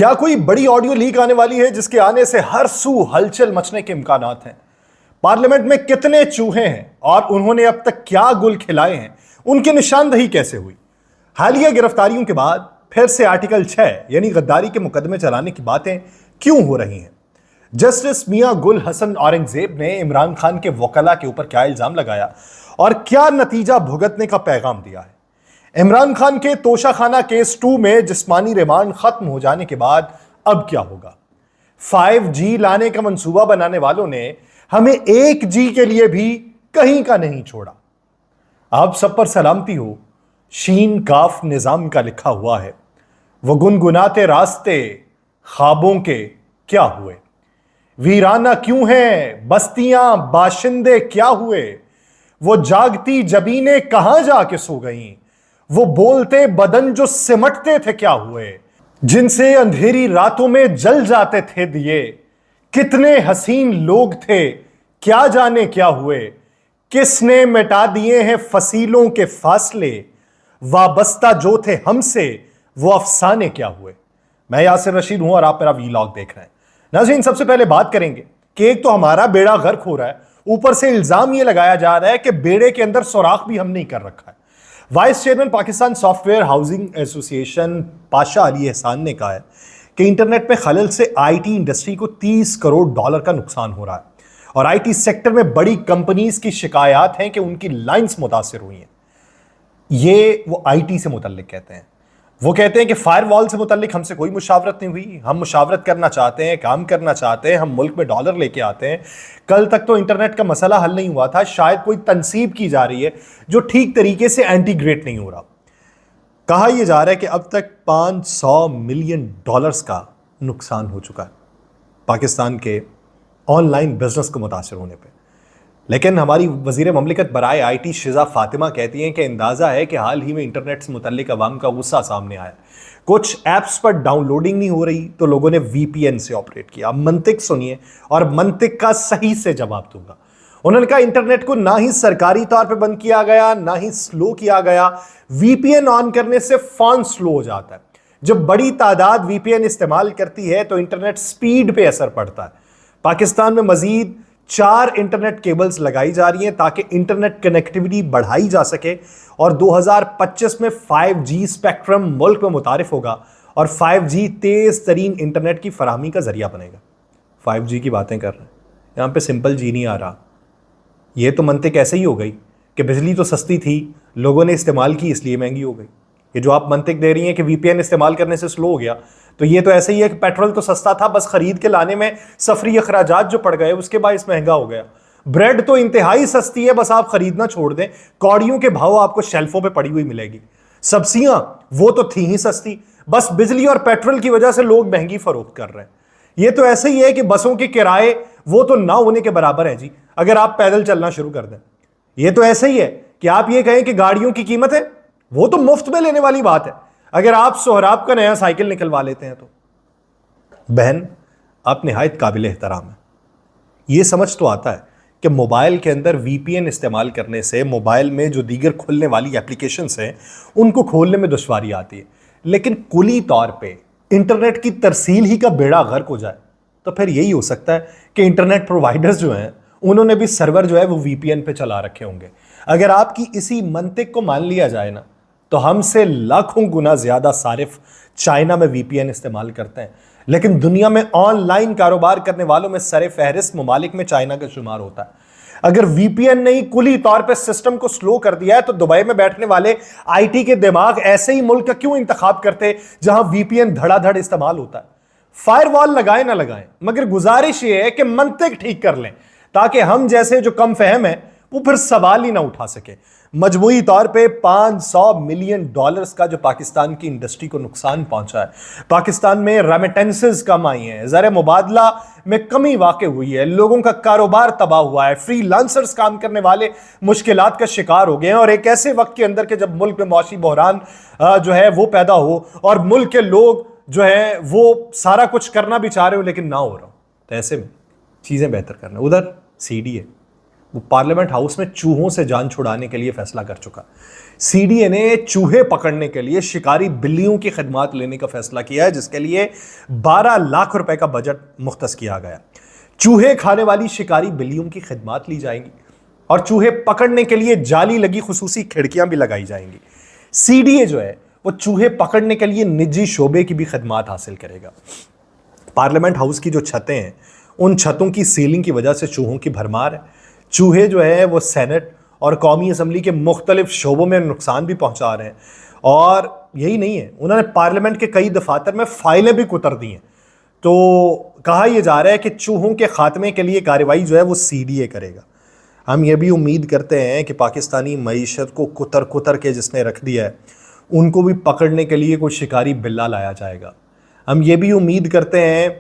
क्या कोई बड़ी ऑडियो लीक आने वाली है जिसके आने से हर सू हलचल मचने के इम्कानात हैं? पार्लियामेंट में कितने चूहे हैं और उन्होंने अब तक क्या गुल खिलाए हैं? उनकी निशानदही कैसे हुई? हालिया गिरफ्तारियों के बाद फिर से आर्टिकल 6 यानी गद्दारी के मुकदमे चलाने की बातें क्यों हो रही हैं? जस्टिस मियां गुल हसन औरंगजेब ने इमरान खान के वकला के ऊपर क्या इल्जाम लगाया और क्या नतीजा भुगतने का पैगाम दिया है? इमरान खान के तोशाखाना केस 2 में जिस्मानी रिमांड खत्म हो जाने के बाद अब क्या होगा? 5G लाने का मंसूबा बनाने वालों ने हमें 1G के लिए भी कहीं का नहीं छोड़ा। आप सब पर सलामती हो, शीन काफ निजाम का लिखा हुआ है। वो गुनगुनाते रास्ते ख्वाबों के क्या हुए? वीराना क्यों हैं बस्तियां, बाशिंदे क्या हुए? वो जागती जबीने कहां जाके सो गईं? वो बोलते बदन जो सिमटते थे क्या हुए? जिनसे अंधेरी रातों में जल जाते थे दिए, कितने हसीन लोग थे क्या जाने क्या हुए? किसने मिटा दिए हैं फसीलों के फासले? वाबस्ता जो थे हमसे वो अफसाने क्या हुए? मैं यासिर रशीद हूं और आप मेरा वीलॉग देख रहे हैं। नाज़रीन, सबसे पहले बात करेंगे कि एक तो हमारा बेड़ा गर्क हो रहा है, ऊपर से इल्जाम यह लगाया जा रहा है कि बेड़े के अंदर सुराख भी हम नहीं कर रखा है। Vice chairman Pakistan software housing association Pasha Ali एहसान ने कहा है कि इंटरनेट में खलल से आईटी इंडस्ट्री को $30 करोड़ का नुकसान हो रहा है और आईटी सेक्टर में बड़ी कंपनीज की शिकायत हैं कि उनकी लाइंस मुतासिर हुई हैं। ये वो आईटी से मुतल्लिक कहते हैं। वो कहते हैं कि फायरवॉल से मुतल्लिक हमसे कोई मुशावरत नहीं हुई। हम मुशावरत करना चाहते हैं, काम करना चाहते हैं, हम मुल्क में डॉलर लेके आते हैं। कल तक तो इंटरनेट का मसला हल नहीं हुआ था, शायद कोई तनसीब की जा रही है जो ठीक तरीके से इंटीग्रेट नहीं हो रहा। कहा यह जा रहा है कि अब तक $500 मिलियन का नुकसान हो चुका है पाकिस्तान के ऑनलाइन बिजनेस को मुतासर होने पर। लेकिन हमारी वजीर ममलिकत बराए आईटी शिजा फातिमा कहती हैं कि अंदाज़ा है कि हाल ही में इंटरनेट से मुतल्लिक अवाम का गुस्सा सामने आया। कुछ ऐप्स पर डाउनलोडिंग नहीं हो रही तो लोगों ने वीपीएन से ऑपरेट किया। अब मंतिक सुनिए और मंतिक का सही से जवाब दूंगा। उन्होंने कहा इंटरनेट को ना ही सरकारी तौर पर बंद किया गया, ना ही स्लो किया गया। वीपीएन ऑन करने से फोन स्लो हो जाता है। जब बड़ी तादाद वीपीएन इस्तेमाल करती है तो इंटरनेट स्पीड पर असर पड़ता है। पाकिस्तान में मजीद 4 इंटरनेट केबल्स लगाई जा रही हैं ताकि इंटरनेट कनेक्टिविटी बढ़ाई जा सके और 2025 में 5G स्पेक्ट्रम मुल्क में मुतारिफ होगा और 5G तेज तरीन इंटरनेट की फराहमी का जरिया बनेगा। 5G की बातें कर रहे हैं, यहां पे सिंपल जी नहीं आ रहा। यह तो मंतिक ऐसे ही हो गई कि बिजली तो सस्ती थी, लोगों ने इस्तेमाल की इसलिए महंगी हो गई। ये जो आप मंतिक दे रही हैं कि वीपीएन इस्तेमाल करने से स्लो हो गया, तो ये तो ऐसे ही है कि पेट्रोल तो सस्ता था, बस खरीद के लाने में सफरी अखराजात जो पड़ गए उसके बाद महंगा हो गया। ब्रेड तो इंतहाई सस्ती है, बस आप खरीदना छोड़ दें, कौड़ियों के भाव आपको शेल्फों पे पड़ी हुई मिलेगी। सब्जियां वो तो थी ही सस्ती, बस बिजली और पेट्रोल की वजह से लोग महंगी फरोख्त कर रहे हैं। ये तो ऐसे ही है कि बसों के किराए वो तो ना होने के बराबर है जी अगर आप पैदल चलना शुरू कर दें। ये तो ऐसे ही है कि आप ये कहें कि गाड़ियों की कीमत है वो तो मुफ्त में लेने वाली बात है अगर आप सोहराब का नया साइकिल निकलवा लेते हैं तो। बहन, आप निहायत काबिल एहतराम है। यह समझ तो आता है कि मोबाइल के अंदर वीपीएन इस्तेमाल करने से मोबाइल में जो दीगर खुलने वाली एप्लीकेशंस हैं उनको खोलने में दुश्वारी आती है, लेकिन कुली तौर पे इंटरनेट की तरसील ही का बेड़ा गर्क हो जाए तो फिर यही हो सकता है कि इंटरनेट प्रोवाइडर्स जो हैं उन्होंने भी सर्वर जो है वो वीपीएन पे चला रखे होंगे। अगर आपकी इसी मंतिक को मान लिया जाए ना तो हमसे लाखों गुना ज्यादा सारिफ चाइना में वीपीएन इस्तेमाल करते हैं, लेकिन दुनिया में ऑनलाइन कारोबार करने वालों में सरे फहरिस्त ममालिक में चाइना का शुमार होता है। अगर वीपीएन ने ही कुली तौर पर सिस्टम को स्लो कर दिया है तो दुबई में बैठने वाले आईटी के दिमाग ऐसे ही मुल्क का क्यों इंतखाब करते जहां वीपीएन धड़ाधड़ इस्तेमाल होता है? फायरवॉल लगाए ना लगाएं, मगर गुजारिश यह है कि मंतिक ठीक कर लें ताकि हम जैसे जो कम फहम है वो फिर सवाल ही ना उठा सके। मजमूई तौर पे $500 मिलियन का जो पाकिस्तान की इंडस्ट्री को नुकसान पहुंचा है। पाकिस्तान में रेमिटेंसेस कम आई हैं, ज़र मुबादला में कमी वाक़ हुई है, लोगों का कारोबार तबाह हुआ है, फ्रीलांसर्स काम करने वाले मुश्किलात का शिकार हो गए हैं और एक ऐसे वक्त के अंदर के जब मुल्क में मौशी बहरान जो है वो पैदा हो और मुल्क के लोग जो है वो सारा कुछ करना भी चाह रहे हो लेकिन ना हो रहा हो, तो ऐसे में चीज़ें बेहतर करना। उधर सीडी है, वो पार्लियामेंट हाउस में चूहों से जान छुड़ाने के लिए फैसला कर चुका। सीडीए ने चूहे पकड़ने के लिए शिकारी बिल्लियों की खिदमत लेने का फैसला किया है, जिसके लिए 12 लाख रुपए का बजट मुख्तस किया गया। चूहे खाने वाली शिकारी बिल्लियों की खिदमत ली जाएंगी और चूहे पकड़ने के लिए जाली लगी खुसूसी खिड़कियां भी लगाई जाएंगी। सीडीए जो है वो चूहे पकड़ने के लिए निजी शोबे की भी खिदमत हासिल करेगा। पार्लियामेंट हाउस की जो छतें हैं, उन छतों की सीलिंग की वजह से चूहों की भरमार है। चूहे जो है वो सेनेट और कौमी असम्बली के मुख्तलिफ शोबों में नुकसान भी पहुंचा रहे हैं। और यही नहीं है, उन्होंने पार्लियामेंट के कई दफातर में फाइलें भी कुतर दी हैं। तो कहा यह जा रहा है कि चूहों के खात्मे के लिए कार्रवाई जो है वो सीडीए करेगा। हम ये भी उम्मीद करते हैं कि पाकिस्तानी मईशत को कुतर कुतर के जिसने रख दिया है, उनको भी पकड़ने के लिए कोई शिकारी बिल्ला लाया जाएगा। हम ये भी उम्मीद करते हैं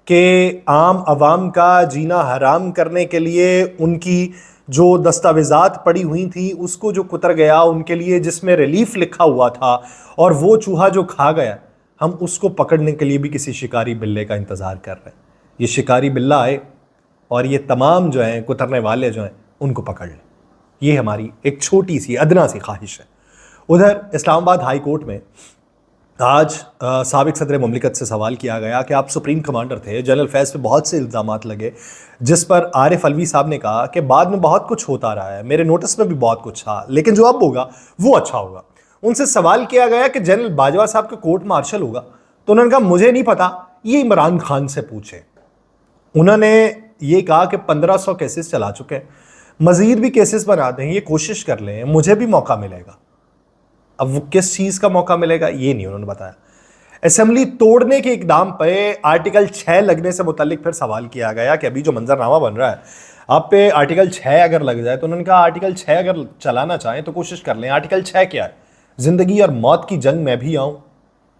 कि आम आवाम का जीना हराम करने के लिए उनकी जो दस्तावेज़ात पड़ी हुई थी उसको जो कुतर गया, उनके लिए जिसमें रिलीफ लिखा हुआ था और वो चूहा जो खा गया, हम उसको पकड़ने के लिए भी किसी शिकारी बिल्ले का इंतज़ार कर रहे हैं। ये शिकारी बिल्ला आए और ये तमाम जो हैं कुतरने वाले जो हैं उनको पकड़ लें। ये हमारी एक छोटी सी अदना सी ख्वाहिश है। उधर इस्लामाबाद हाई कोर्ट में आज साबिक सदर मुमलिकत से सवाल किया गया कि आप सुप्रीम कमांडर थे, जनरल फैज़ पे बहुत से इल्ज़ामात लगे, जिस पर आरिफ अलवी साहब ने कहा कि बाद में बहुत कुछ होता रहा है, मेरे नोटिस में भी बहुत कुछ था, लेकिन जो अब होगा वो अच्छा होगा। उनसे सवाल किया गया कि जनरल बाजवा साहब का कोर्ट मार्शल होगा, तो उन्होंने कहा मुझे नहीं पता, ये इमरान खान से पूछे। उन्होंने ये कहा कि 1500 केसेस चला चुके हैं, मजीद भी केसेस बना दें, ये कोशिश कर लें, मुझे भी मौका मिलेगा। अब वो किस चीज़ का मौका मिलेगा ये नहीं उन्होंने बताया। असेंबली तोड़ने के इकदाम पे आर्टिकल 6 लगने से मुतालिक फिर सवाल किया गया कि अभी जो मंजरनामा बन रहा है आप पे आर्टिकल 6 अगर लग जाए, तो उन्होंने कहा आर्टिकल 6 अगर चलाना चाहें तो कोशिश कर लें। आर्टिकल 6 क्या है? ज़िंदगी और मौत की जंग में भी आऊँ,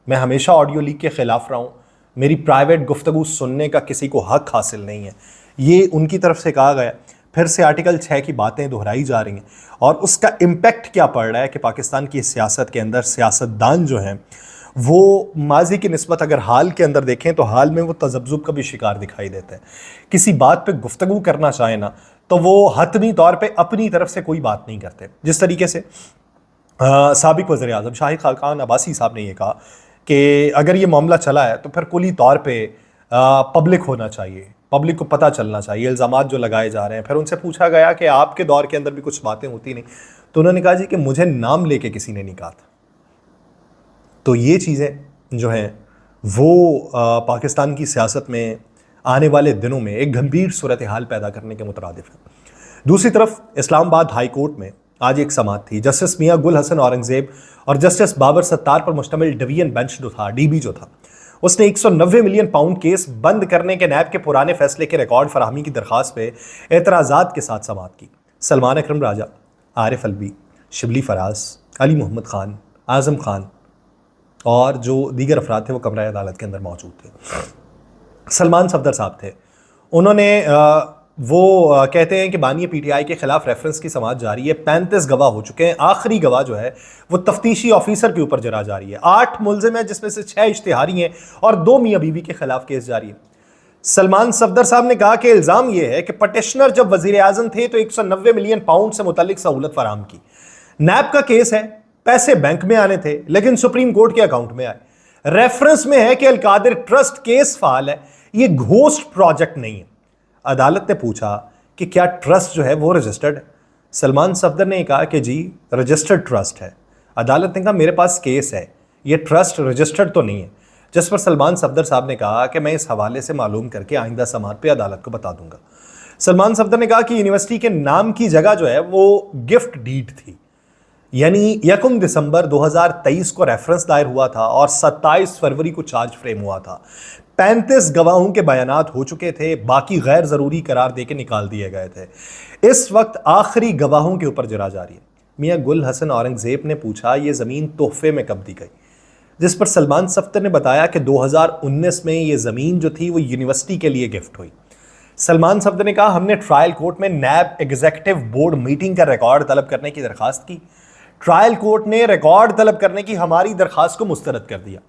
मैं हमेशा ऑडियो लीक के ख़िलाफ़ रहा हूँ, मेरी प्राइवेट गुफ्तगू सुनने का किसी को हक हासिल नहीं है, ये उनकी तरफ से कहा गया। फिर से आर्टिकल 6 की बातें दोहराई जा रही हैं और उसका इम्पैक्ट क्या पड़ रहा है कि पाकिस्तान की सियासत के अंदर सियासतदान जो हैं वो माजी की निस्बत अगर हाल के अंदर देखें तो हाल में वो तजब्जुब का भी शिकार दिखाई देते हैं। किसी बात पे गुफ्तगू करना चाहे ना तो वो हतमी तौर पे अपनी तरफ से कोई बात नहीं करते। जिस तरीके से साबिक वज़ीर आज़म शाहिद खाकान अब्बासी साहब ने यह कहा कि अगर ये मामला चला है तो फिर कुली तौर पर पब्लिक होना चाहिए, पब्लिक को पता चलना चाहिए इल्ज़ामात जो लगाए जा रहे हैं। फिर उनसे पूछा गया कि आपके दौर के अंदर भी कुछ बातें होती नहीं, तो उन्होंने कहा जी कि मुझे नाम लेके किसी ने नहीं कहा था। तो ये चीज़ें जो हैं वो पाकिस्तान की सियासत में आने वाले दिनों में एक गंभीर सूरत हाल पैदा करने के मुतरादिफ है। दूसरी तरफ इस्लामाबाद हाई कोर्ट में आज एक समाअत थी। जस्टिस मियां गुल हसन औरंगज़ेब और जस्टिस बाबर सत्तार पर मुश्तमिल डिवीजन बेंच जो था, डीबी जो था, उसने 190 मिलियन पाउंड केस बंद करने के नैब के पुराने फैसले के रिकॉर्ड फराहमी की दरख्वास्त पे एतराज़ात के साथ समाअत की। सलमान अकरम राजा, आरिफ अलवी, शिबली फराज, अली मोहम्मद ख़ान, आज़म ख़ान और जो दीगर अफराद थे वो कमरा अदालत के अंदर मौजूद थे। सलमान सफदर साहब थे, उन्होंने कहते हैं कि बानी पीटीआई के खिलाफ रेफरेंस की समाअत जारी है। 35 गवाह हो चुके हैं। आखिरी गवाह जो है वो तफ्तीशी ऑफिसर के ऊपर जरा जारी है। 8 मुलजिम हैं जिसमें से 6 इश्तिहारी हैं और 2 मियां बीवी के खिलाफ केस जारी है। सलमान सफदर साहब ने कहा कि इल्ज़ाम यह है कि पटिशनर जब वजीर आज़म थे तो 190 मिलियन पाउंड से मुतल्लिक सहूलत फराहम की। नैब का केस है, पैसे बैंक में आने थे लेकिन सुप्रीम कोर्ट के अकाउंट में आए। रेफरेंस में है कि अलकादिर ट्रस्ट केस फाल है, ये घोस्ट प्रोजेक्ट नहीं है। अदालत ने पूछा कि क्या ट्रस्ट जो है वो रजिस्टर्ड है? सलमान सफदर ने कहा कि जी रजिस्टर्ड ट्रस्ट है। अदालत ने कहा मेरे पास केस है, ये ट्रस्ट रजिस्टर्ड तो नहीं है। जिस पर सलमान सफदर साहब ने कहा कि मैं इस हवाले से मालूम करके आइंदा समाअत पे अदालत को बता दूंगा। सलमान सफदर ने कहा कि यूनिवर्सिटी के नाम की जगह जो है वो गिफ्ट डीड थी, यानी 1 दिसंबर 2023 को रेफरेंस दायर हुआ था और 27 फरवरी को चार्ज फ्रेम हुआ था। 35 गवाहों के बयानात हो चुके थे, बाकी गैर ज़रूरी करार देके निकाल दिए गए थे। इस वक्त आखिरी गवाहों के ऊपर जरा जारी है। मियां गुल हसन औरंगज़ेब ने पूछा ये ज़मीन तोहफे में कब दी गई, जिस पर सलमान सफदर ने बताया कि 2019 में ये ज़मीन जो थी वो यूनिवर्सिटी के लिए गिफ्ट हुई। सलमान सफदर ने कहा हमने ट्रायल कोर्ट में नैब एग्जीक्यूटिव बोर्ड मीटिंग का रिकॉर्ड तलब करने की दरख्वास्त की। ट्रायल कोर्ट ने रिकॉर्ड तलब करने की हमारी दरख्वास्त को मुस्तरद कर दिया।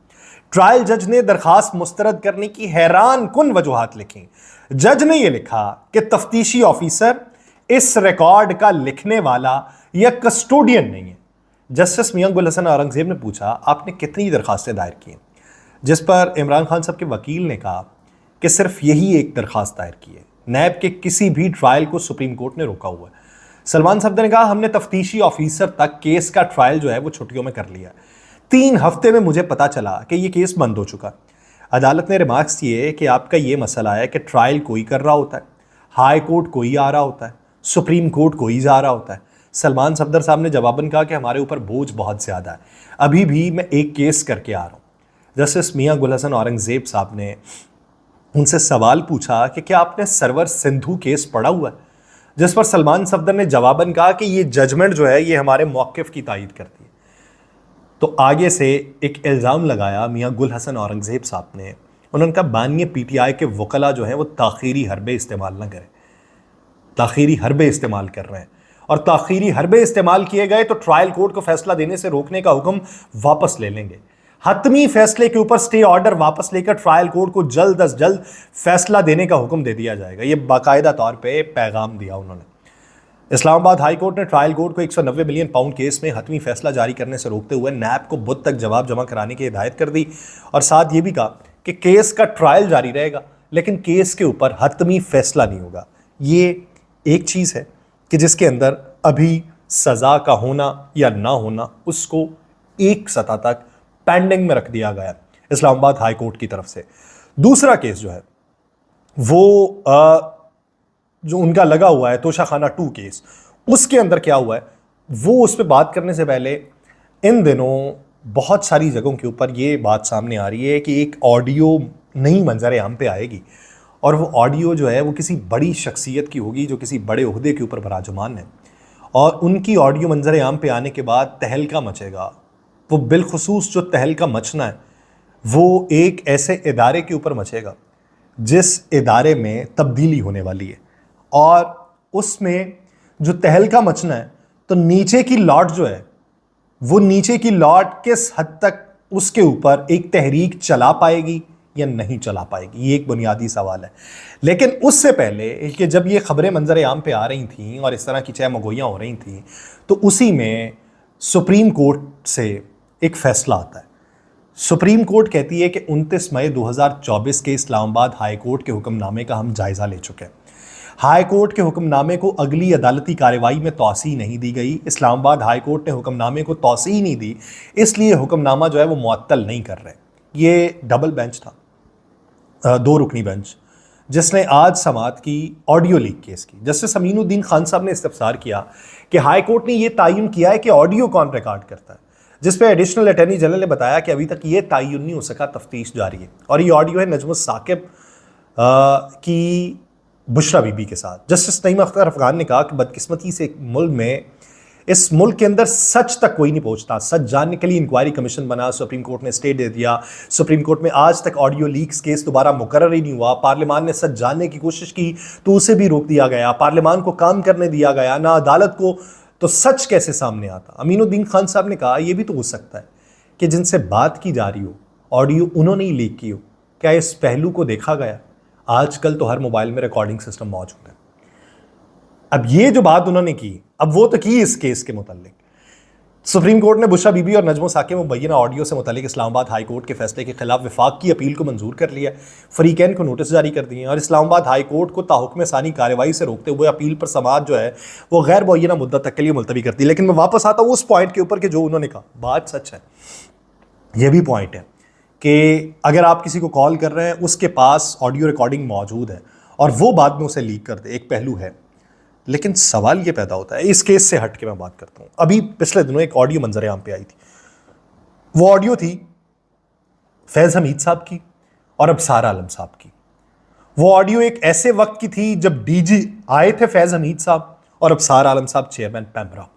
ट्रायल जज ने दरख्वास्त मुस्तरद करने की हैरान कुन वजूहात लिखी। जज ने यह लिखा कि तफ्तीशी ऑफिसर इस रिकॉर्ड का लिखने वाला या कस्टोडियन नहीं है। जस्टिस मियां गुल हसन औरंगजेब ने पूछा, आपने कितनी दरखास्तें दायर की हैं? जिस पर इमरान खान साहब के वकील ने कहा कि सिर्फ यही एक दरखास्त दायर की है। नैब के किसी भी ट्रायल को सुप्रीम कोर्ट ने रोका हुआ है। सलमान साहब ने कहा, हमने तफ्तीशी ऑफिसर तक केस का ट्रायल जो है वो छुट्टियों में कर लिया। 3 हफ्ते में मुझे पता चला कि ये केस बंद हो चुका। अदालत ने रिमार्क्स किए कि आपका ये मसला है कि ट्रायल कोई कर रहा होता है, हाई कोर्ट कोई आ रहा होता है, सुप्रीम कोर्ट कोई जा रहा होता है। सलमान सफदर साहब ने जवाबन कहा कि हमारे ऊपर बोझ बहुत ज़्यादा है, अभी भी मैं एक केस करके आ रहा हूँ। जस्टिस मियां गुल हसन औरंगजेब साहब ने उनसे सवाल पूछा कि क्या आपने सरवर सिंधु केस पढ़ा हुआ है? जिस पर सलमान सफदर ने जवाबन कहा कि ये जजमेंट जो है ये हमारे मौक़िफ़ की तायीद करती है। तो आगे से एक इल्ज़ाम लगाया मियां गुल हसन औरंगजेब साहब ने। उन्होंने कहा, बानिए पीटीआई के वकला जो हैं वो ताख़ीरी हरबे इस्तेमाल ना करें। ताख़ीरी हरबे इस्तेमाल कर रहे हैं, और ताख़ीरी हरबे इस्तेमाल किए गए तो ट्रायल कोर्ट को फैसला देने से रोकने का हुक्म वापस ले लेंगे। हतमी फैसले के ऊपर स्टे ऑर्डर वापस लेकर ट्रायल कोर्ट को जल्द अज जल्द फैसला देने का हुक्म दे दिया जाएगा। ये बाकायदा तौर पे पैगाम दिया उन्होंने। इस्लामाबाद हाई कोर्ट ने ट्रायल कोर्ट को 190 मिलियन पाउंड केस में हतमी फैसला जारी करने से रोकते हुए नैब को बुध तक जवाब जमा कराने की हिदायत कर दी, और साथ ये भी कहा कि केस का ट्रायल जारी रहेगा लेकिन केस के ऊपर हतमी फैसला नहीं होगा। ये एक चीज़ है कि जिसके अंदर अभी सज़ा का होना या ना होना उसको एक सतह तक पेंडिंग में रख दिया गया इस्लामाबाद हाई कोर्ट की तरफ से। दूसरा केस जो है वो जो उनका लगा हुआ है तोशाखाना 2 केस, उसके अंदर क्या हुआ है वो उस पर बात करने से पहले इन दिनों बहुत सारी जगहों के ऊपर ये बात सामने आ रही है कि एक ऑडियो नई मंजर आम पे आएगी, और वो ऑडियो जो है वो किसी बड़ी शख्सियत की होगी जो किसी बड़े ओहदे के ऊपर बराजुमान है, और उनकी ऑडियो मंजर आम पे आने के बाद तहलका मचेगा। वो बिलखुसूस जो तहलका मचना है वो एक ऐसे इदारे के ऊपर मचेगा जिस इदारे में तब्दीली होने वाली है, और उसमें जो तहलका मचना है तो नीचे की लॉट जो है वो नीचे की लॉट किस हद तक उसके ऊपर एक तहरीक चला पाएगी या नहीं चला पाएगी, ये एक बुनियादी सवाल है। लेकिन उससे पहले कि जब ये खबरें मंजर आम पे आ रही थीं और इस तरह की चाहे मगोइयाँ हो रही थीं, तो उसी में सुप्रीम कोर्ट से एक फ़ैसला आता है। सुप्रीम कोर्ट कहती है कि 29 मई 2024 के इस्लामाबाद हाई कोर्ट के हुक्मनामे का हम जायज़ा ले चुके हैं। हाई कोर्ट के हुक्मनामे को अगली अदालती कार्रवाई में तौसीह नहीं दी गई। इस्लामाबाद हाई कोर्ट ने हुक्मनामे को तौसीह नहीं दी, इसलिए हुक्मनामा जो है वो मुअत्तल नहीं कर रहे। ये डबल बेंच था, 2 रुकनी बेंच, जिसने आज समाअत की ऑडियो लीक केस की। जस्टिस अमीनुद्दीन खान साहब ने इस्तफसार किया कि हाई कोर्ट ने यह तायुन किया है कि ऑडियो कौन रिकॉर्ड करता है, जिस पे एडिशनल अटॉर्नी जनरल ने बताया कि अभी तक ये तायुन नहीं हो सका, तफ्तीश जारी है। और ये ऑडियो है नजमुस साकिब की बुशरा बीबी के साथ। जस्टिस नईम अख्तर अफगान ने कहा कि बदकिस्मती से मुल्क में इस मुल्क के अंदर सच तक कोई नहीं पहुंचता। सच जानने के लिए इंक्वायरी कमीशन बना, सुप्रीम कोर्ट ने स्टे दे दिया। सुप्रीम कोर्ट में आज तक ऑडियो लीक्स केस दोबारा मुकर्रर ही नहीं हुआ। पार्लियामान ने सच जानने की कोशिश की तो उसे भी रोक दिया गया। पार्लियामान को काम करने दिया गया ना अदालत को, तो सच कैसे सामने आता। अमीनुद्दीन खान साहब ने कहा यह भी तो हो सकता है कि जिनसे बात की जा रही हो ऑडियो उन्होंने ही लीक की हो। क्या इस पहलू को देखा गया? आजकल तो हर मोबाइल में रिकॉर्डिंग सिस्टम मौजूद है। अब ये जो बात उन्होंने की, अब वो तो की इस केस के मुतालिक। सुप्रीम कोर्ट ने बुशरा बीबी और नजमो साकिब मुबैना ऑडियो से मुतालिक इस्लामाबाद हाई कोर्ट के फैसले के खिलाफ विफाक की अपील को मंजूर कर लिया। फरीकैन को नोटिस जारी कर दिए और इस्लामाबाद हाई कोर्ट को ताहुक्म सानी कार्रवाई से रोकते हुए अपील पर समाअत जो है वो गैर मुअय्यना मुद्दत तक के लिए मुलतवी कर दी। लेकिन मैं वापस आता हूँ उस पॉइंट के ऊपर कि जो उन्होंने कहा बात सच है। यह भी पॉइंट है कि अगर आप किसी को कॉल कर रहे हैं उसके पास ऑडियो रिकॉर्डिंग मौजूद है और वो बाद में उसे लीक कर दे, एक पहलू है। लेकिन सवाल ये पैदा होता है, इस केस से हट के मैं बात करता हूँ। अभी पिछले दिनों एक ऑडियो मंजर आम पे आई थी। वो ऑडियो थी फैज़ हमीद साहब की और अबसार आलम साहब की। वो ऑडियो एक ऐसे वक्त की थी जब डीजी आए थे फैज़ हमीद साहब और अबसार आलम साहब चेयरमैन पैमरा।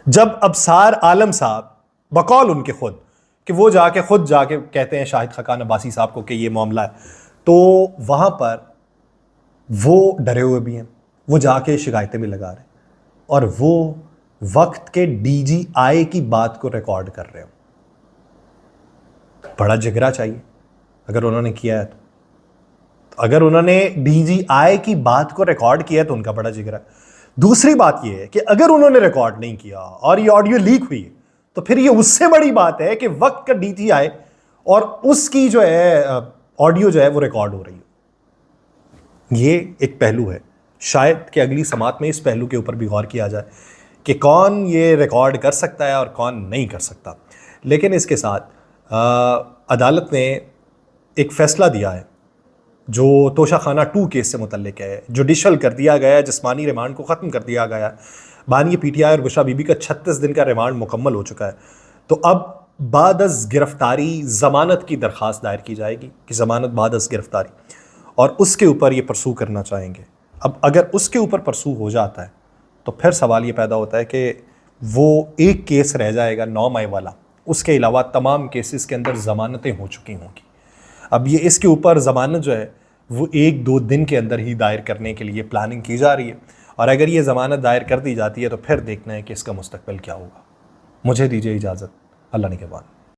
जब अबसार आलम साहब बकौल उनके खुद कि वो खुद जाके कहते हैं शाहिद खकान अब्बासी साहब को कि ये मामला है, तो वहाँ पर वो डरे हुए भी हैं, वो जाके शिकायतें भी लगा रहे हैं और वो वक्त के डीजीआई की बात को रिकॉर्ड कर रहे हो। बड़ा जिगरा चाहिए अगर उन्होंने किया है तो। अगर उन्होंने डीजीआई की बात को रिकॉर्ड किया तो उनका बड़ा जिक्र है। दूसरी बात यह है कि अगर उन्होंने रिकॉर्ड नहीं किया और ये ऑडियो लीक हुई तो फिर ये उससे बड़ी बात है कि वक्त का डीजीआई और उसकी जो है ऑडियो जो है वो रिकॉर्ड हो रही है। ये एक पहलू है, शायद कि अगली समात में इस पहलू के ऊपर भी गौर किया जाए कि कौन ये रिकॉर्ड कर सकता है और कौन नहीं कर सकता। लेकिन इसके साथ अदालत ने एक फैसला दिया है जो तोशाखाना 2 केस से मुतल्लिक है। जुडिशल कर दिया गया है, जिस्मानी रिमांड को ख़त्म कर दिया गया है। बानी पीटीआई और बुशरा बीबी का 36 दिन का रिमांड मुकम्मल हो चुका है। तो अब बाद अज़ गिरफ्तारी ज़मानत की दरख्वास्त दायर की जाएगी कि ज़मानत बाद अज़ गिरफ्तारी, और उसके ऊपर ये परसू करना चाहेंगे। अब अगर उसके ऊपर परसू हो जाता है तो फिर सवाल ये पैदा होता है कि वो एक केस रह जाएगा 9 मई वाला, उसके अलावा तमाम केसेस के अंदर ज़मानतें हो चुकी होंगी। अब ये इसके ऊपर ज़मानत जो है वो 1-2 दिन के अंदर ही दायर करने के लिए प्लानिंग की जा रही है, और अगर ये ज़मानत दायर कर दी जाती है तो फिर देखना है कि इसका मुस्तकबिल क्या होगा। मुझे दीजिए इजाज़त, अल्लाह निगहबान।